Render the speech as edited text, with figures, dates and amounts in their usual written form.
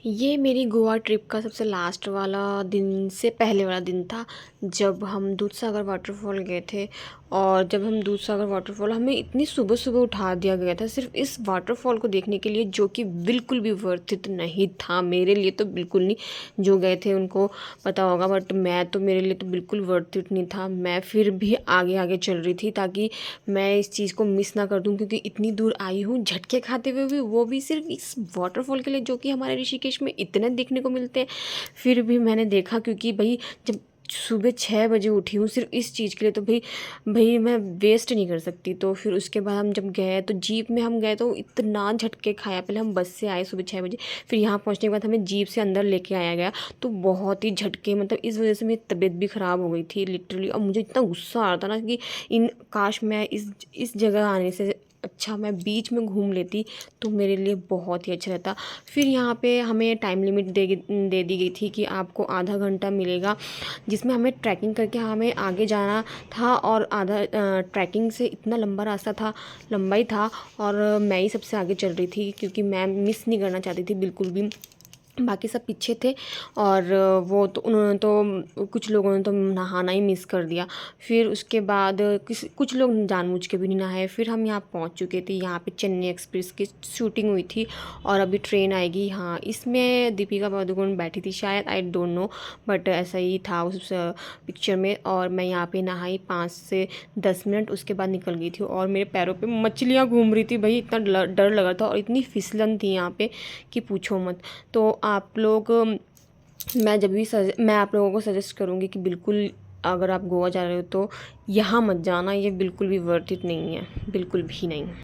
ये मेरी गोवा ट्रिप का सबसे लास्ट वाला दिन से पहले वाला दिन था, जब हम दूधसागर वाटरफॉल गए थे। और जब हम दूधसागर वाटरफॉल, हमें इतनी सुबह-सुबह उठा दिया गया था सिर्फ़ इस वाटरफॉल को देखने के लिए, जो कि बिल्कुल भी वर्थ इट नहीं था। मेरे लिए तो बिल्कुल नहीं, जो गए थे उनको पता होगा, बट मेरे लिए तो बिल्कुल वर्थ इट नहीं था। मैं फिर भी आगे-आगे चल रही थी ताकि मैं इस चीज़ को मिस ना कर दूँ, क्योंकि इतनी दूर आई हूँ झटके खाते हुए भी, वो भी सिर्फ़ इस वाटरफॉल के लिए, जो कि हमारे ऋषिकेश में इतने देखने को मिलते हैं। फिर भी मैंने देखा, क्योंकि भई जब सुबह 6 बजे उठी हूँ सिर्फ़ इस चीज़ के लिए, तो भई मैं वेस्ट नहीं कर सकती। तो फिर उसके बाद हम जब गए तो जीप में हम गए, तो इतना झटके खाया। पहले हम बस से आए सुबह 6 बजे, फिर यहाँ पहुँचने के बाद हमें जीप से अंदर लेके आया गया। तो बहुत ही झटके, मतलब इस वज़ह से मेरी तबीयत भी ख़राब हो गई थी लिटरली। और मुझे इतना गुस्सा आ रहा था ना कि इन काश मैं इस जगह आने से अच्छा मैं बीच में घूम लेती, तो मेरे लिए बहुत ही अच्छा रहता। फिर यहाँ पे हमें टाइम लिमिट दे दी गई थी कि आपको आधा घंटा मिलेगा, जिसमें हमें ट्रैकिंग करके हमें आगे जाना था। और आधा ट्रैकिंग से इतना लंबा रास्ता था, लंबा ही था। और मैं ही सबसे आगे चल रही थी, क्योंकि मैं मिस नहीं करना चाहती थी बिल्कुल भी। बाकी सब पीछे थे। और वो तो उन्होंने तो, कुछ लोगों ने तो नहाना ही मिस कर दिया। फिर उसके बाद कुछ लोग जानबूझ के भी नहीं नहाए। फिर हम यहाँ पहुँच चुके थे। यहाँ पे चेन्नई एक्सप्रेस की शूटिंग हुई थी, और अभी ट्रेन आएगी। हाँ, इसमें दीपिका पादुकोण बैठी थी शायद, आई डोंट नो, बट ऐसा ही था उस पिक्चर में। और मैं यहाँ पे नहाई 5 से 10 मिनट, उसके बाद निकल गई थी। और मेरे पैरों पे मछलियाँ घूम रही थी भाई, इतना डर लगा था। और इतनी फिसलन थी यहाँ पे कि पूछो मत। तो आप लोग, मैं आप लोगों को सजेस्ट करूँगी कि बिल्कुल, अगर आप गोवा जा रहे हो तो यहाँ मत जाना, ये बिल्कुल भी वर्थ इट नहीं है, बिल्कुल भी नहीं।